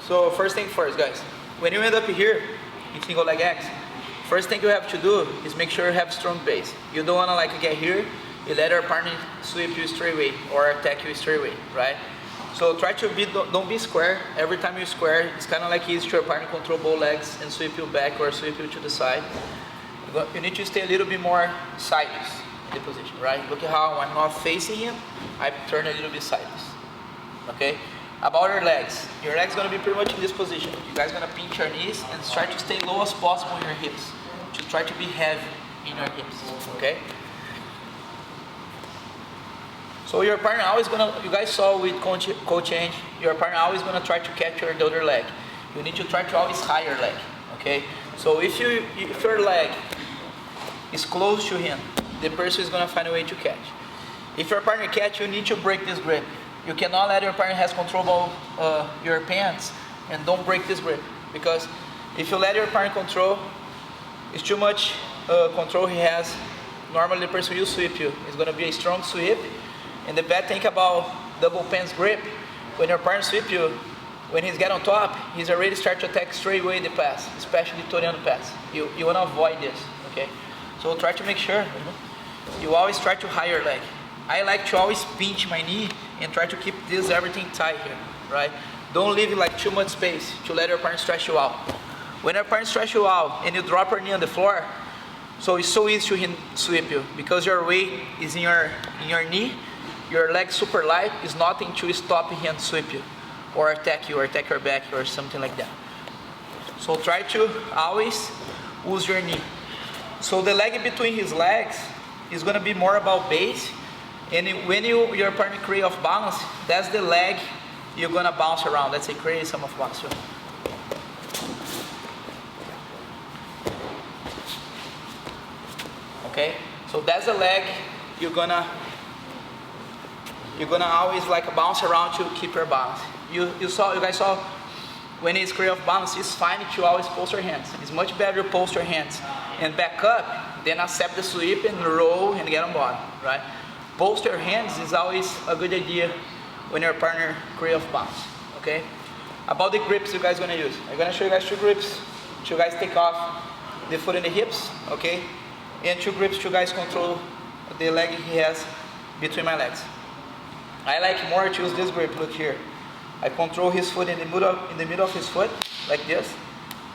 So first thing first, guys. When you end up here in single leg X, first thing you have to do is make sure you have strong base. You don't want to like get here, you let your partner sweep you straight away or attack you straight away, right? So try to be, don't be square. Every time you square, it's kind of like easy to your partner control both legs and sweep you back or sweep you to the side. You need to stay a little bit more sideways in the position, right? Look at how I'm not facing him, I turn a little bit sideways, okay? About your legs gonna be pretty much in this position. You guys gonna pinch your knees and try to stay low as possible in your hips. To try to be heavy in your hips, okay? So your partner always gonna, you guys saw with coach change, your partner always gonna try to capture the other leg. You need to try to always high your leg, okay? So if your leg is close to him, the person is gonna find a way to catch. If your partner catch, you need to break this grip. You cannot let your partner has control of your pants and don't break this grip, because if you let your partner control, it's too much control he has. Normally the person will sweep you. It's going to be a strong sweep. And the bad thing about double pants grip, when your partner sweep you, when he's get on top, he's already start to attack straight away the pass, especially Toriano pass. You want to avoid this, okay? So try to make sure you always try to high your leg. I like to always pinch my knee and try to keep this everything tight here, right? Don't leave like too much space to let your partner stretch you out. When your partner stretch you out and you drop your knee on the floor, so it's so easy to him sweep you because your weight is in your knee, your leg super light, is nothing to stop him sweep you or attack you or attack your back or something like that. So try to always use your knee. So the leg between his legs is gonna be more about base. And when your partner create off balance, that's the leg you're gonna bounce around. Let's say create some off balance. Okay, so that's the leg you're gonna always like bounce around to keep your balance. You guys saw when it's create off balance, it's fine to always post your hands. It's much better to post your hands and back up than accept the sweep and roll and get on bottom, right? Post your hands is always a good idea when your partner create off balance, okay? About the grips you guys gonna use. I'm gonna show you guys two grips. You guys take off the foot and the hips, okay? And two grips to guys control the leg he has between my legs. I like more to use this grip, look here. I control his foot in the middle of his foot, like this,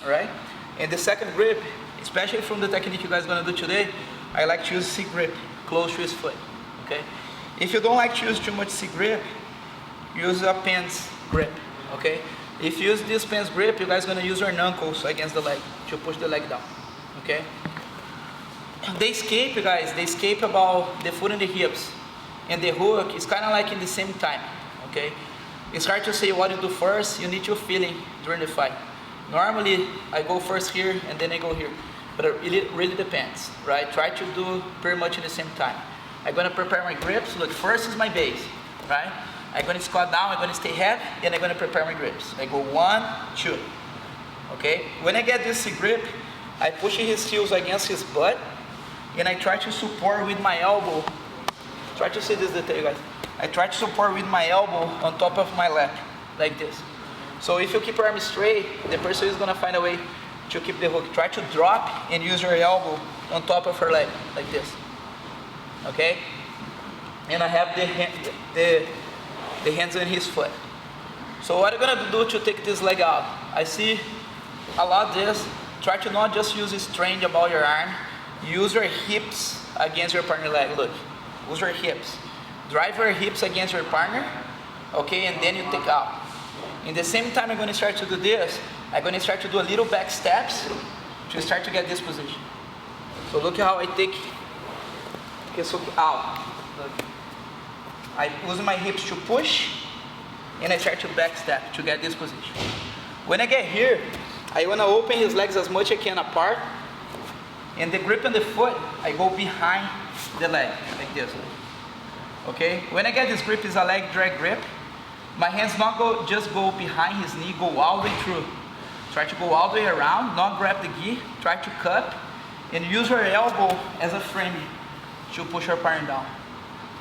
alright? And the second grip, especially from the technique you guys gonna do today, I like to use C grip, close to his foot. Okay. If you don't like to use too much C grip, use a pants grip. Okay. If you use this pants grip, you guys gonna use your knuckles against the leg to push the leg down. Okay. The escape, you guys, the escape about the foot and the hips and the hook is kind of like in the same time. Okay. It's hard to say what you do first. You need your feeling during the fight. Normally, I go first here and then I go here, but it really depends, right? Try to do pretty much in the same time. I'm gonna prepare my grips. Look, first is my base, right? I'm gonna squat down, I'm gonna stay heavy, and I'm gonna prepare my grips. I go 1, 2, okay? When I get this grip, I push his heels against his butt, and I try to support with my elbow. Try to see this detail, guys. I try to support with my elbow on top of my leg, like this. So if you keep your arm straight, the person is gonna find a way to keep the hook. Try to drop and use your elbow on top of her leg, like this. Okay, and I have the hands on his foot. So what I'm gonna do to take this leg out? I see a lot of this. Try to not just use strength about your arm. Use your hips against your partner leg. Look, use your hips. Drive your hips against your partner. Okay, and then you take out. In the same time, I'm gonna start to do this. I'm gonna start to do a little back steps to start to get this position. So look how I take. Okay, so out. I use my hips to push, and I start to back step to get this position. When I get here, I want to open his legs as much as I can apart, and the grip on the foot, I go behind the leg, like this. Okay? When I get this grip, is a leg drag grip. My hands not just go behind his knee, go all the way through. Try to go all the way around, not grab the gi, try to cup, and use your elbow as a frame to push your partner down.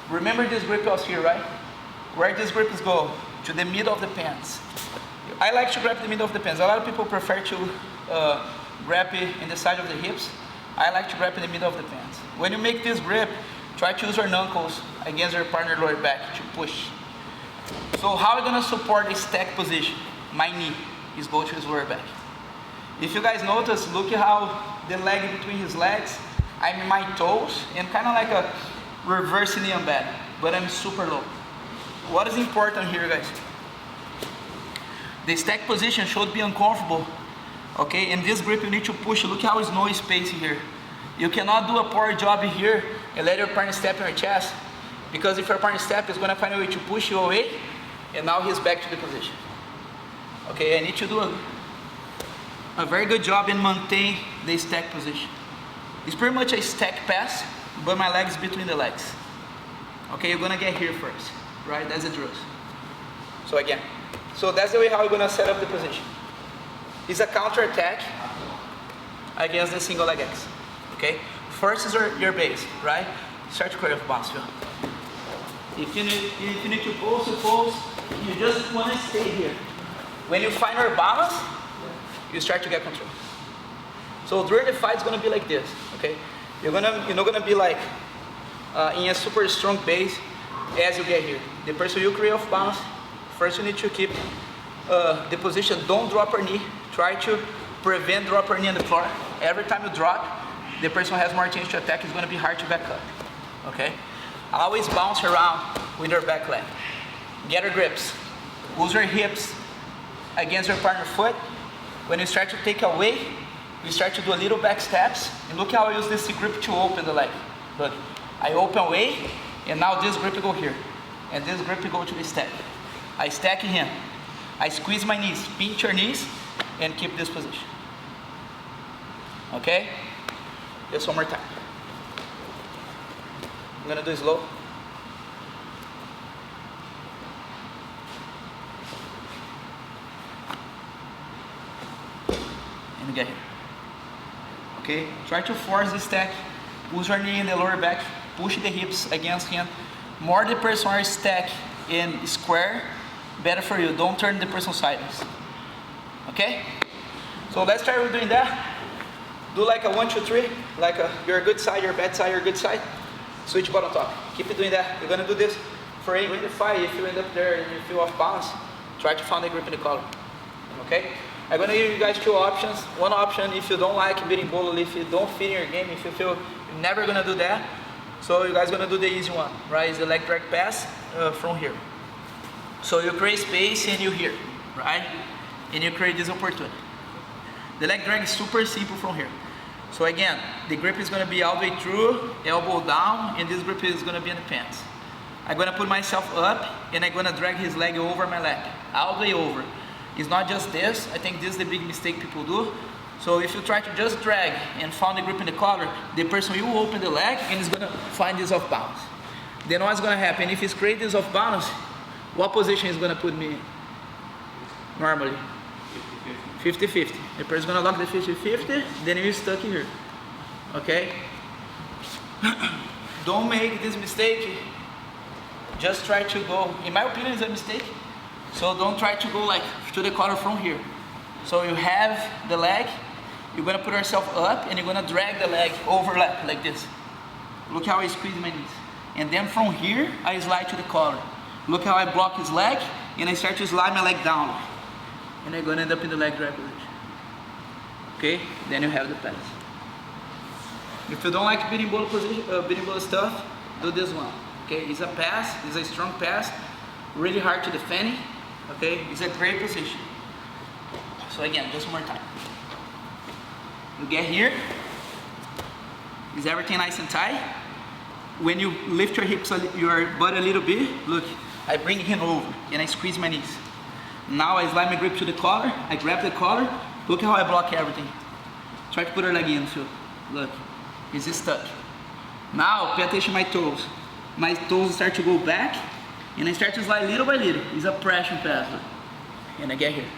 Remember this grip was here, right? Where this grip is go? To the middle of the pants. I like to grab the middle of the pants. A lot of people prefer to grab it in the side of the hips. I like to grab in the middle of the pants. When you make this grip, try to use your knuckles against your partner lower back to push. So how are you gonna support the stack position? My knee is going to his lower back. If you guys notice, look at how the leg between his legs, I'm in my toes and kind of like a reverse knee embed, but I'm super low. What is important here, guys? The stack position should be uncomfortable, okay? In this grip you need to push. Look how there's no space here. You cannot do a poor job here and let your partner step on your chest, because if your partner step, is gonna find a way to push you away, and now he's back to the position. Okay, I need to do a very good job in maintain the stack position. It's pretty much a stack pass, but my legs between the legs. Okay, you're gonna get here first, right? That's the drill. So again, so that's the way how you're gonna set up the position. It's a counter attack against the single leg X. Okay, first is your base, right? Start to create a bounce. If you need to pose, you just wanna stay here. When you find your balance, you start to get control. So during the fight, it's gonna be like this, okay? You're not gonna be like in a super strong base as you get here. The person you create off balance, first you need to keep the position. Don't drop your knee. Try to prevent drop your knee on the floor. Every time you drop, the person has more chance to attack. It's gonna be hard to back up, okay? Always bounce around with your back leg. Get your grips. Use your hips against your partner foot. When you start to take away, you start to do a little back steps. And look how I use this grip to open the leg. Look, I open away, and now this grip go here. And this grip go to the stack. I stack him. I squeeze my knees, pinch your knees, and keep this position. Okay? Just one more time. I'm gonna do it slow. And get here. Okay, try to force the stack. Push your knee in the lower back. Push the hips against him. More the person are stack in square, better for you. Don't turn the person sideways. Okay? So let's try doing that. Do like a 1, 2, 3. Like your good side, your bad side, your good side. Switch bottom top. Keep it doing that. You're gonna do this for 8 in the fight. If you end up there and you feel off balance, try to find the grip in the collar. Okay? I'm gonna give you guys 2 options. One option, if you don't like Berimbolo, if you don't fit in your game, if you feel you're never gonna do that, so you guys gonna do the easy one, right? It's the leg drag pass from here. So you create space and you here, right? And you create this opportunity. The leg drag is super simple from here. So again, the grip is gonna be all the way through, elbow down, and this grip is gonna be in the pants. I'm gonna put myself up, and I'm gonna drag his leg over my leg, all the way over. It's not just this. I think this is the big mistake people do. So if you try to just drag and find the grip in the collar, the person will open the leg and is gonna find this off balance. Then what's gonna happen? If it's create this off balance, what position is gonna put me in? Normally? 50-50. The person is gonna lock the 50-50, then you're stuck here. Okay? Don't make this mistake. Just try to go, in my opinion, it's a mistake. So don't try to go like to the collar from here. So you have the leg, you're gonna put yourself up and you're gonna drag the leg overlap like this. Look how I squeeze my knees. And then from here, I slide to the collar. Look how I block his leg and I start to slide my leg down. And I'm gonna end up in the leg drag position. Okay, then you have the pass. If you don't like Berimbolo position, Berimbolo stuff, do this one. Okay, it's a pass, it's a strong pass, really hard to defend. Okay, it's a great position. So again, just one more time. You get here. Is everything nice and tight? When you lift your hips, your butt a little bit, look, I bring him over and I squeeze my knees. Now I slide my grip to the collar, I grab the collar, look how I block everything. Try to put her leg in, feel. Look, is stuck. Now pay attention to my toes. My toes start to go back and I start to slide little by little. It's a pressure pass. Look. And I get here.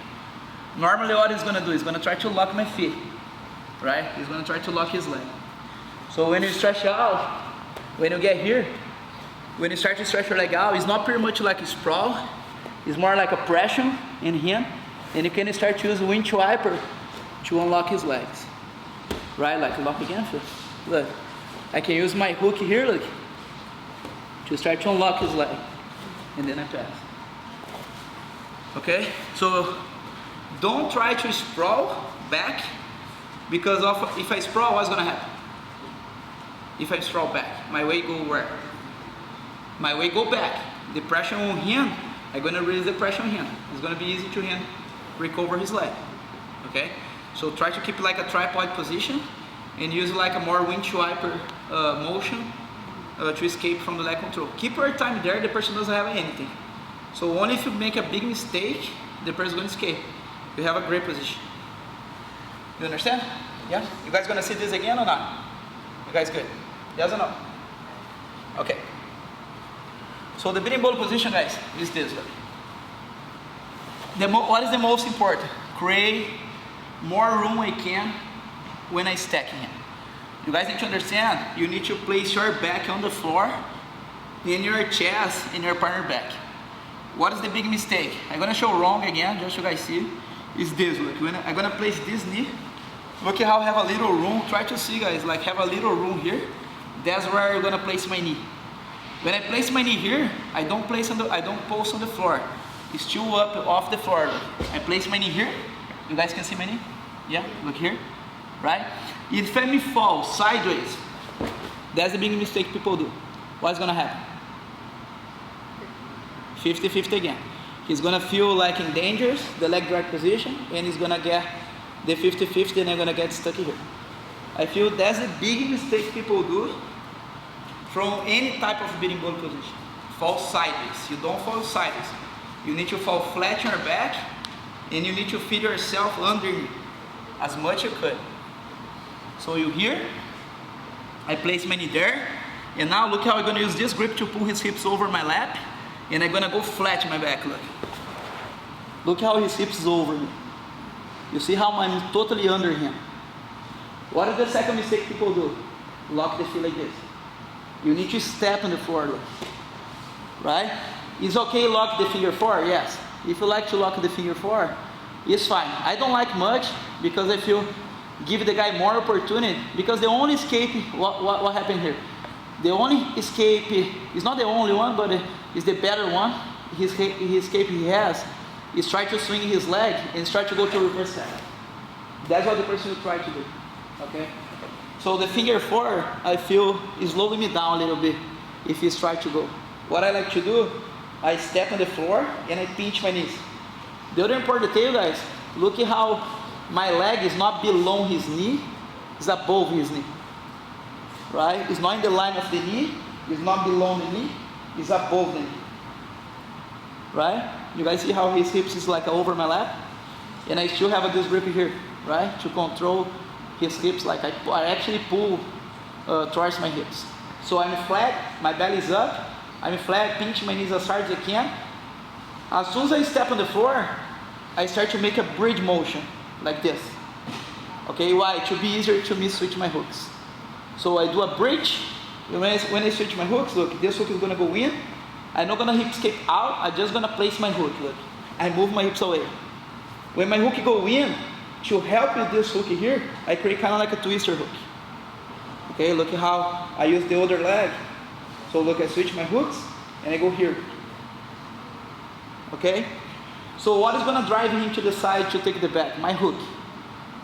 Normally what he's gonna do is gonna try to lock my feet. Right? He's gonna try to lock his leg. So when you stretch out, when you get here, when you start to stretch your leg out, it's not pretty much like a sprawl. It's more like a pressure in him. And you can start to use windshield wiper to unlock his legs. Right, like lock again, look. I can use my hook here, look, to start to unlock his leg. And then I pass. Okay, so don't try to sprawl back, because if I sprawl, what's gonna happen? If I sprawl back, my weight go where? My weight go back. The pressure on him, I'm gonna release the pressure on him. It's gonna be easy to him recover his leg. Okay, so try to keep like a tripod position and use like a more windshield wiper motion to escape from the leg control. Keep your time there, the person doesn't have anything. So only if you make a big mistake, the person is going to escape. You have a great position. You understand? Yeah? You guys going to see this again or not? You guys good? Yes or no? Okay. So the berimbolo position, guys, is this one. What is the most important? Create more room I can when I stack him. You guys need to understand, you need to place your back on the floor and your chest and your partner back. What is the big mistake? I'm gonna show wrong again, just so you guys see. Is this, look, when I'm gonna place this knee, look at how I have a little room. Try to see, guys, like have a little room here. That's where I'm gonna place my knee. When I place my knee here, I don't post on the floor. It's still up off the floor. Look. I place my knee here. You guys can see my knee? Yeah, look here, right? If I fall sideways, that's the big mistake people do. What's gonna happen? 50-50 again. He's gonna feel like in danger, the leg drag position, and he's gonna get the 50-50 and I'm gonna get stuck here. I feel that's the big mistake people do from any type of berimbolo position. Fall sideways. You don't fall sideways. You need to fall flat on your back and you need to feel yourself under you as much as you could. So you here, I place my knee there, and now look how I'm gonna use this grip to pull his hips over my lap, and I'm gonna go flat in my back, look. Look how his hips is over me. You see how I'm totally under him. What is the second mistake people do? Lock the feet like this. You need to step on the floor, look. Right? It's okay lock the finger four, yes. If you like to lock the finger four, it's fine. I don't like much, because I feel give the guy more opportunity, because the only escape, what happened here? The only escape is not the only one, but it's the better one. His escape he has is try to swing his leg and try to go to reverse step. That's what the person will try to do. Okay? So the finger four, I feel, is slowing me down a little bit if he's trying to go. What I like to do, I step on the floor and I pinch my knees. The other important detail, guys, look at how my leg is not below his knee, it's above his knee. Right? It's not in the line of the knee, it's not below the knee, it's above the knee. Right? You guys see how his hips is like over my lap? And I still have this grip here, right? To control his hips, like I actually pull towards my hips. So I'm flat, my belly is up, I'm flat, pinch my knees as hard as I can. As soon as I step on the floor, I start to make a bridge motion, like this. Okay, why? To be easier to me switch my hooks. So I do a bridge, and when I switch my hooks, look, this hook is gonna go in. I'm not gonna hip escape out, I'm just gonna place my hook, look. I move my hips away. When my hook go in, to help with this hook here, I create kind of like a twister hook. Okay, look at how I use the other leg. So look, I switch my hooks, and I go here. Okay? So what is gonna drive him to the side to take the back? My hook.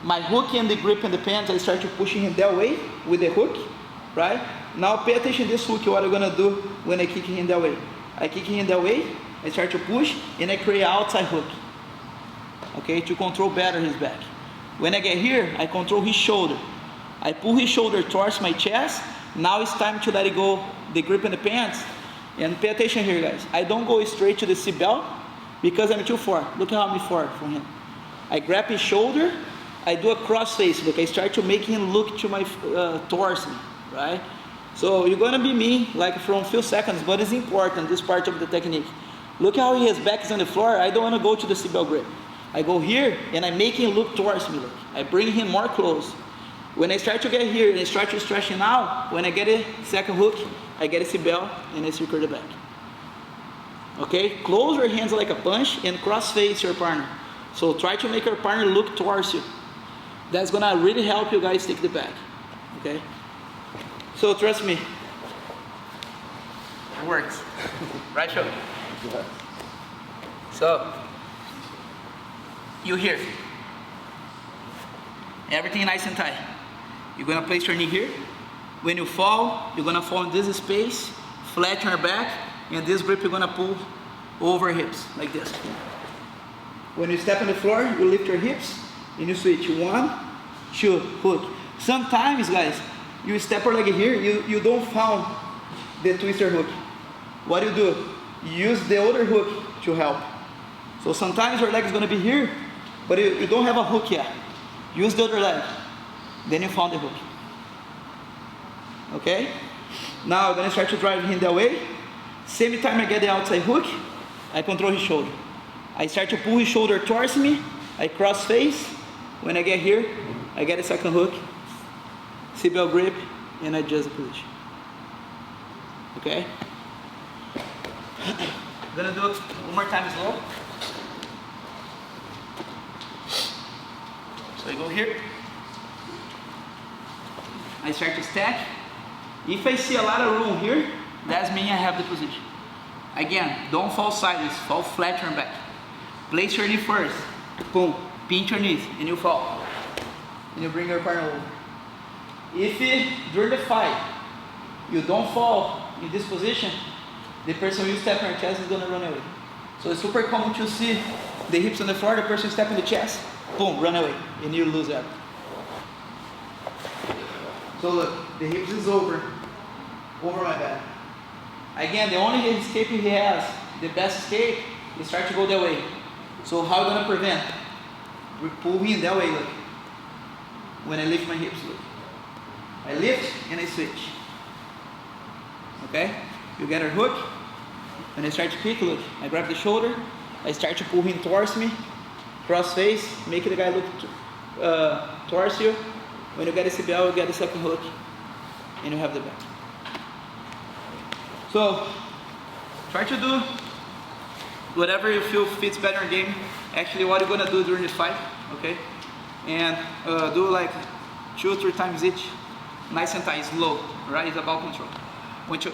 My hook and the grip and the pants, I start to pushing him that way with the hook, right? Now pay attention to this hook, what I'm gonna do when I kick him that way. I kick him that way, I start to push, and I create an outside hook. Okay, to control better his back. When I get here, I control his shoulder. I pull his shoulder towards my chest. Now it's time to let it go, the grip and the pants. And pay attention here, guys. I don't go straight to the seat belt because I'm too far. Look how I'm far from him. I grab his shoulder. I do a cross face. Look, I start to make him look to my torso, right? So you're gonna be me like from a few seconds, but it's important, this part of the technique. Look how his back is on the floor. I don't wanna go to the seat belt grip. I go here and I make him look towards me. Look. I bring him more close. When I start to get here and I start to stretch him out, when I get a second hook, I get a seat belt and I secure the back. Okay, close your hands like a punch and cross face your partner. So try to make your partner look towards you. That's gonna really help you guys take the back, okay? So trust me, it works, right, Show? So, you here, everything nice and tight. You're gonna place your knee here. When you fall, you're gonna fall in this space, flat your back, and this grip you're gonna pull over hips, like this. When you step on the floor, you lift your hips, and you switch. 1, 2, hook. Sometimes, guys, you step your leg here, you don't found the twister hook. What you do? You use the other hook to help. So sometimes your leg is gonna be here, but you don't have a hook yet. Use the other leg. Then you found the hook. Okay? Now I'm gonna start to drive him that way. Same time I get the outside hook, I control his shoulder. I start to pull his shoulder towards me, I cross face. When I get here, I get a second hook, seatbelt grip, and I adjust the position. Okay? I'm gonna do it one more time slow. So I go here. I start to stack. If I see a lot of room here, that means I have the position. Again, don't fall sideways, fall flat on your back. Place your knee first. Boom. Pinch your knees and you fall. And you bring your partner over. If during the fight you don't fall in this position, the person who step on your chest is going to run away. So it's super common to see the hips on the floor, the person step in the chest, boom, run away, and you lose that. So look, the hips is over my back. Again, the only escape he has, the best escape, is start to go that way. So how are we going to prevent? We pull him that way, look. When I lift my hips, look. I lift and I switch. Okay? You get our hook. When I start to kick, look. I grab the shoulder. I start to pull him towards me. Cross face. Make the guy look towards you. When you get a CBL, you get the second hook. And you have the back. So, try to do whatever you feel fits better in game. Actually, what you're going to do during this fight. Okay? And do like 2 or 3 times each. Nice and tight, slow. Right? It's about control. 1, 2.